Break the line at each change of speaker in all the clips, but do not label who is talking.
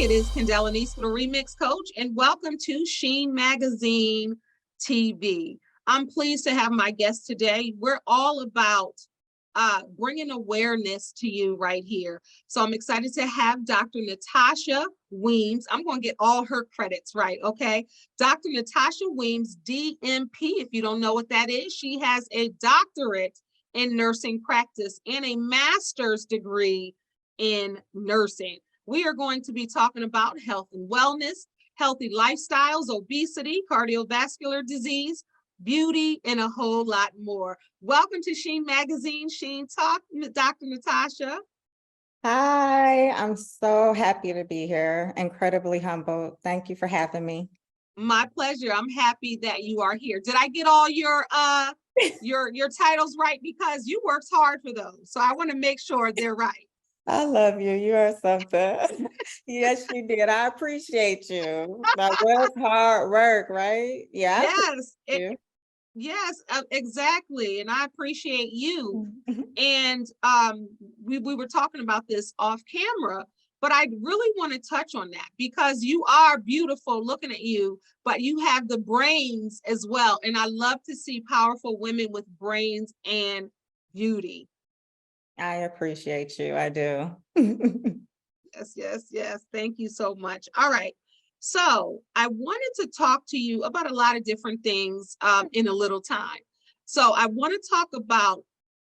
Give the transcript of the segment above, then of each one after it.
it is Kendall Anise, the Remix Coach, and welcome to Sheen Magazine TV. I'm pleased to have my guest today. We're all about bringing awareness to you right here. So I'm excited to have Dr. Natasha Weems. I'm going to get all her credits right, okay? Dr. Natasha Weems, DNP, if you don't know what that is, she has a doctorate in nursing practice and a master's degree in nursing. We are going to be talking about health and wellness, healthy lifestyles, obesity, cardiovascular disease, beauty, and a whole lot more. Welcome to Sheen Magazine, Sheen Talk, Dr. Natasha.
Hi, I'm so happy to be here. Incredibly humbled. Thank you for having me.
My pleasure. I'm happy that you are here. Did I get all your titles right? Because you worked hard for those. So I want to make sure they're right.
I love you. You are something. Yes, you did. I appreciate you. That was hard work, right? Yeah, I
Yes,
appreciate you.
yes, exactly. And I appreciate you.
Mhm.
And we were talking about this off camera, but I really want to touch on that because you are beautiful looking at you, but you have the brains as well. And I love to see powerful women with brains and beauty.
I appreciate you. I do.
Yes, yes, yes. Thank you so much. All right. So I wanted to talk to you about a lot of different things in a little time. So I want to talk about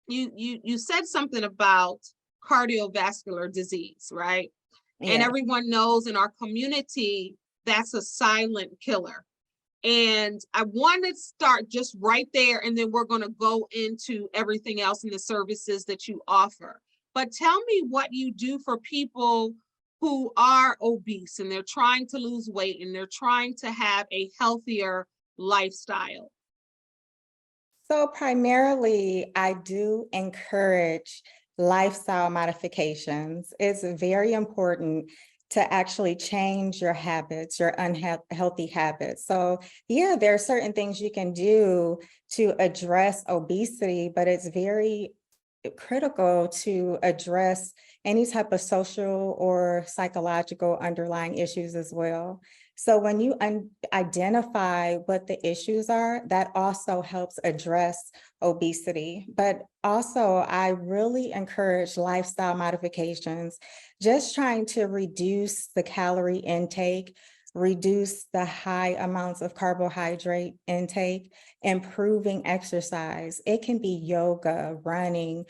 you said something about cardiovascular disease, right? And
Yeah.
everyone knows in our community that's a silent killer. And I want to start just right there, and then we're going to go into everything else in the services that you offer. But tell me what you do for people who are obese and they're trying to lose weight and they're trying to have a healthier lifestyle.
So primarily, I do encourage lifestyle modifications. It's very important to actually change your habits, your unhealthy habits. So yeah, there are certain things you can do to address obesity, but it's very critical to address any type of social or psychological underlying issues as well. So when you identify what the issues are, that also helps address obesity. But also, I really encourage lifestyle modifications, just trying to reduce the calorie intake, reduce the high amounts of carbohydrate intake, improving exercise. It can be yoga, running,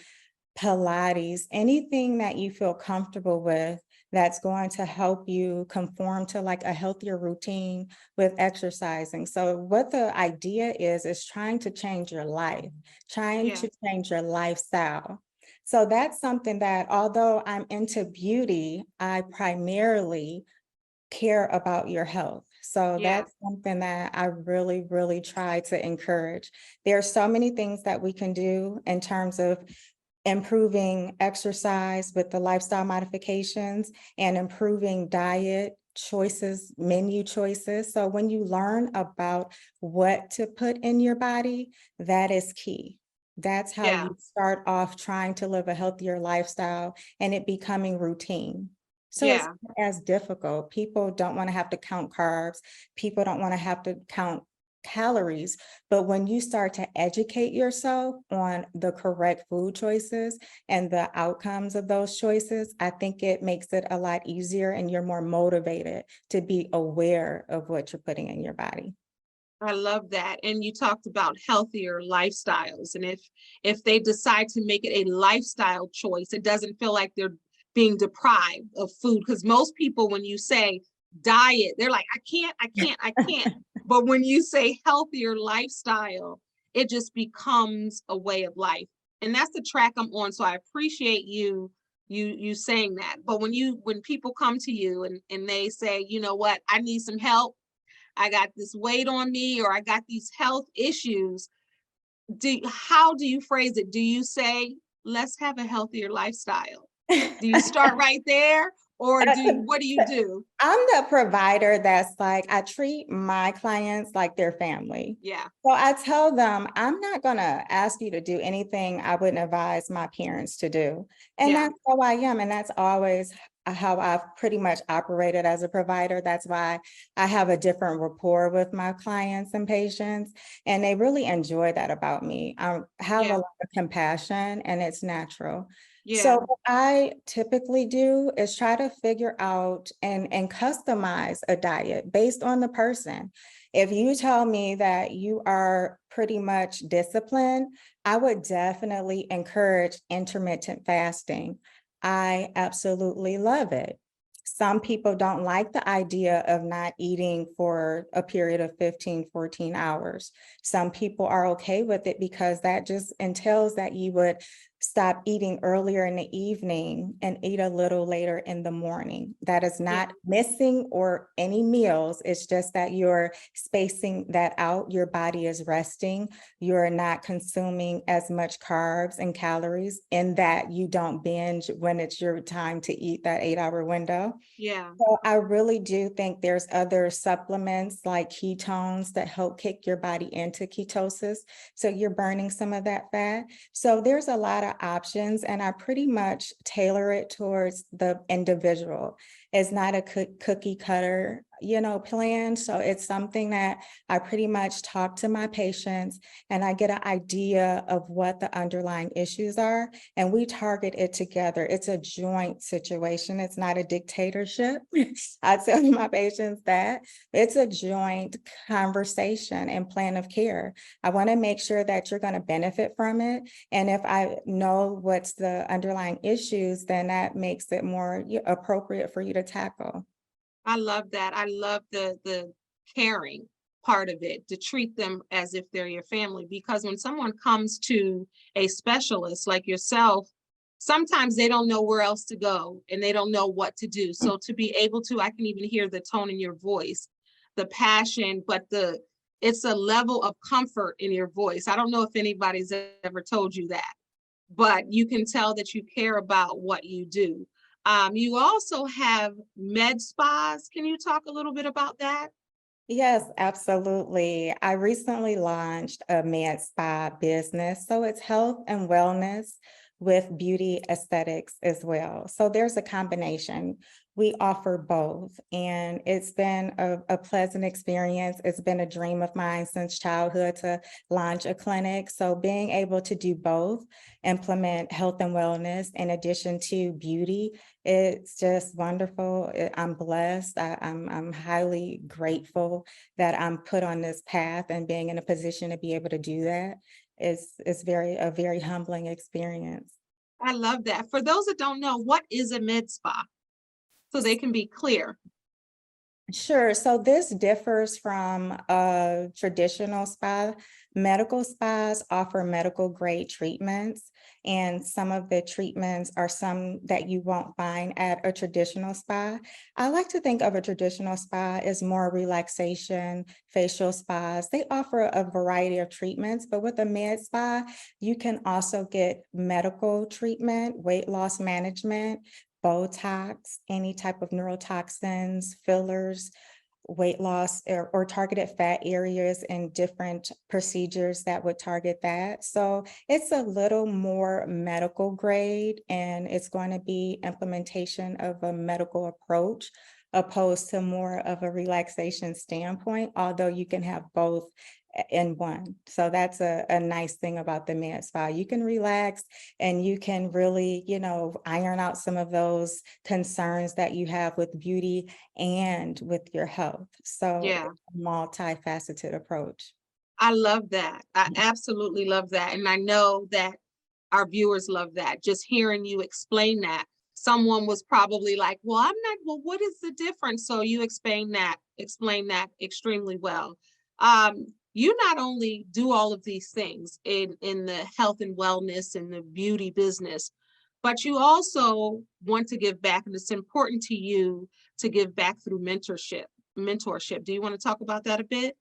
Pilates, anything that you feel comfortable with that's going to help you conform to like a healthier routine with exercising. So what the idea is trying to change your life, trying
Yeah,
to change your lifestyle. So that's something that although I'm into beauty, I primarily care about your health. So
yeah,
that's something that I really, really try to encourage. There are so many things that we can do in terms of improving exercise with the lifestyle modifications and improving diet choices, menu choices. So when you learn about what to put in your body, that is key. That's how
yeah,
you start off trying to live a healthier lifestyle and it becoming routine. So it's
yeah,
not as difficult. People don't want to have to count carbs. People don't want to have to count calories. But when you start to educate yourself on the correct food choices and the outcomes of those choices, I think it makes it a lot easier and you're more motivated to be aware of what you're putting in your body.
I love that. And you talked about healthier lifestyles. And if they decide to make it a lifestyle choice, it doesn't feel like they're being deprived of food. Because most people, when you say diet, they're like, I can't, I can't, I can't. But when you say healthier lifestyle, it just becomes a way of life. And that's the track I'm on. So I appreciate you saying that. But when people come to you and they say, you know what, I need some help, I got this weight on me, or I got these health issues. How do you phrase it? Do you say, let's have a healthier lifestyle? Do you start right there? Or
Uh,
what do you do?
I'm the provider that's like, I treat my clients like their family.
Yeah,
So I tell them, I'm not gonna ask you to do anything I wouldn't advise my parents to do. And
yeah,
that's how I am. And that's always how I've pretty much operated as a provider. That's why I have a different rapport with my clients and patients. And they really enjoy that about me. I have a
yeah,
lot of compassion and it's natural. So
yeah,
what I typically do is try to figure out and customize a diet based on the person. If you tell me that you are pretty much disciplined, I would definitely encourage intermittent fasting. I absolutely love it. Some people don't like the idea of not eating for a period of 15, 14 hours. Some people are okay with it because that just entails that you would stop eating earlier in the evening and eat a little later in the morning. That is
yeah,
not missing or any meals. It's just that you're spacing that out. Your body is resting. You're not consuming as much carbs and calories in that you don't binge when it's your time to eat that 8-hour window.
yeah,
So I really do think there's other supplements like ketones that help kick your body into ketosis. So you're burning some of that fat. So there's a lot of options, and I pretty much tailor it towards the individual. It's not a cookie cutter, plan. So it's something that I pretty much talk to my patients and I get an idea of what the underlying issues are, and we target it together. It's a joint situation. It's not a dictatorship. I tell my patients that it's a joint conversation and plan of care. I want to make sure that you're going to benefit from it. And if I know what's the underlying issues, then that makes it more appropriate for you to tackle.
I love that. I love the caring part of it, to treat them as if they're your family. Because when someone comes to a specialist like yourself, sometimes they don't know where else to go and they don't know what to do. So to be able to, I can even hear the tone in your voice, the passion, but it's a level of comfort in your voice. I don't know if anybody's ever told you that, but you can tell that you care about what you do. You also have med spas. Can you talk a little bit about that?
Yes, absolutely. I recently launched a med spa business. So it's health and wellness with beauty aesthetics as well. So there's a combination. We offer both, and it's been a pleasant experience. It's been a dream of mine since childhood to launch a clinic. So being able to do both, implement health and wellness in addition to beauty, it's just wonderful. I'm blessed. I'm highly grateful that I'm put on this path, and being in a position to be able to do that is a very humbling experience.
I love that. For those that don't know, what is a med spa? So they can be clear.
Sure. So this differs from a traditional spa. Medical spas offer medical grade treatments, and some of the treatments are some that you won't find at a traditional spa. I like to think of a traditional spa as more relaxation, facial spas. They offer a variety of treatments, but with a med spa, you can also get medical treatment, weight loss management, Botox, any type of neurotoxins, fillers, weight loss or targeted fat areas, and different procedures that would target that. So it's a little more medical grade, and it's going to be implementation of a medical approach opposed to more of a relaxation standpoint, although you can have both in one. So that's a nice thing about the med spa. You can relax and you can really, iron out some of those concerns that you have with beauty and with your health. So
Yeah,
it's a multifaceted approach.
I love that. I absolutely love that. And I know that our viewers love that. Just hearing you explain that. Someone was probably like, well, I'm not, well, what is the difference? So you explain that extremely well. You not only do all of these things in the health and wellness and the beauty business, but you also want to give back. And it's important to you to give back through mentorship. Do you want to talk about that a bit?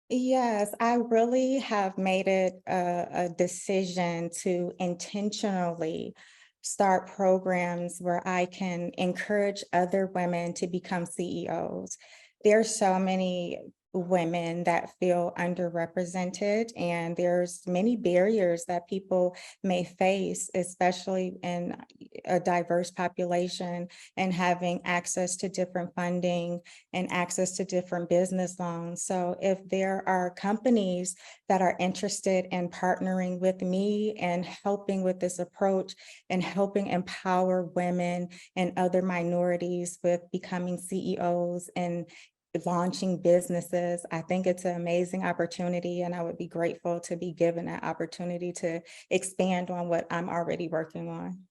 Yes, I really have made it a decision to intentionally start programs where I can encourage other women to become CEOs. There's so many women that feel underrepresented, and there's many barriers that people may face, especially in a diverse population, and having access to different funding and access to different business loans. So if there are companies that are interested in partnering with me and helping with this approach and helping empower women and other minorities with becoming CEOs and launching businesses, I think it's an amazing opportunity, and I would be grateful to be given that opportunity to expand on what I'm already working on.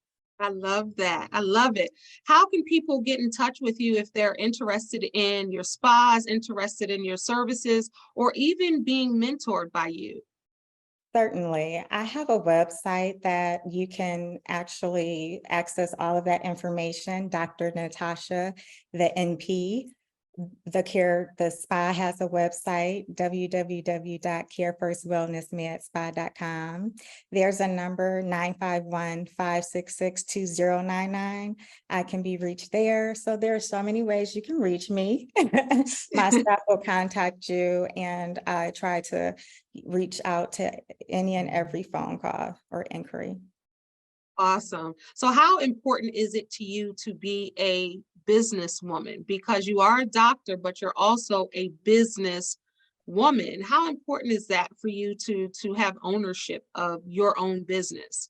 I love that. I love it. How can people get in touch with you if they're interested in your spas, interested in your services, or even being mentored by you?
Certainly. I have a website that you can actually access all of that information. Dr. Natasha, the NP. The spa has a website, www.carefirstwellnessmedspa.com. There's a number 951-566-2099. I can be reached there. So there are so many ways you can reach me. My staff will contact you, and I try to reach out to any and every phone call or inquiry.
Awesome. So how important is it to you to be a businesswoman? Because you are a doctor, but you're also a business woman. How important is that for you to have ownership of your own business?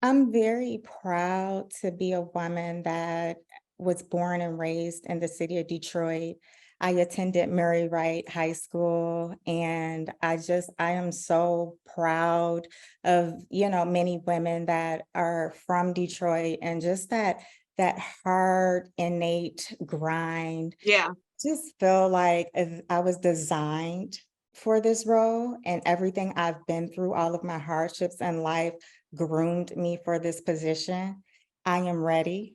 I'm very proud to be a woman that was born and raised in the city of Detroit. I attended Mary Wright High School, and I am so proud of, many women that are from Detroit, and just that hard, innate grind.
Yeah,
Just feel like if I was designed for this role, and everything I've been through, all of my hardships in life groomed me for this position. I am ready.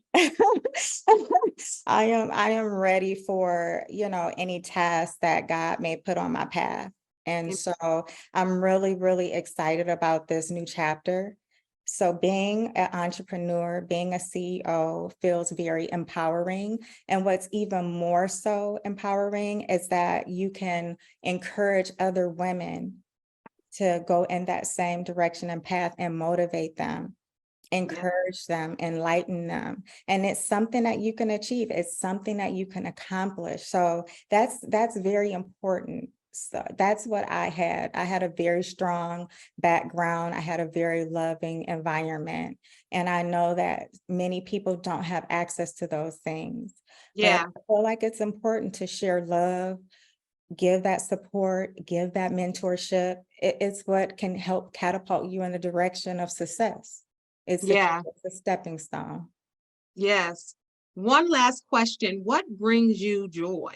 I am ready for, any task that God may put on my path. And
and-
so I'm really, really excited about this new chapter. So being an entrepreneur, being a CEO feels very empowering. And what's even more so empowering is that you can encourage other women to go in that same direction and path and motivate them,
yeah,
encourage them, enlighten them. And it's something that you can achieve. It's something that you can accomplish. So that's very important. So that's what I had. I had a very strong background. I had a very loving environment. And I know that many people don't have access to those things. But
yeah,
I feel like it's important to share love, give that support, give that mentorship. It's what can help catapult you in the direction of success.
yeah,
It's a stepping stone.
yes. One last question. What brings you joy?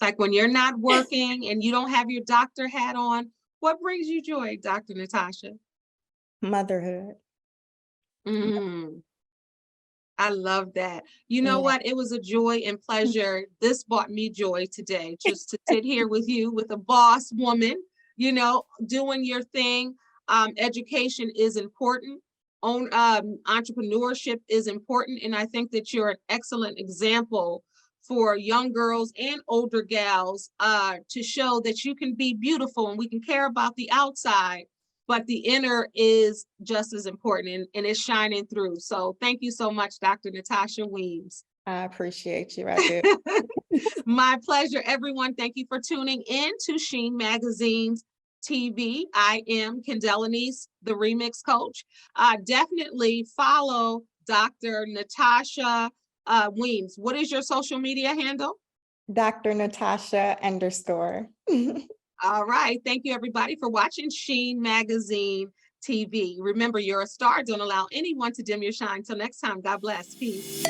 Like when you're not working and you don't have your doctor hat on, what brings you joy, Dr. Natasha?
Motherhood.
Mm. I love that. You know
Yeah.
what? It was a joy and pleasure. This brought me joy today, just to sit here with you, with a boss woman, doing your thing. Education is important. Entrepreneurship is important. And I think that you're an excellent example for young girls and older gals to show that you can be beautiful and we can care about the outside, but the inner is just as important, and it's shining through. So thank you so much, Dr. Natasha Weems.
I appreciate you. I do.
My pleasure, everyone. Thank you for tuning in to Sheen Magazine's TV. I am Kendelanice, the Remix Coach. Definitely follow Dr. Natasha Weems. What is your social media handle?
Dr. Natasha _
All right. Thank you, everybody, for watching Sheen Magazine TV. Remember, you're a star. Don't allow anyone to dim your shine. Till next time, God bless. Peace.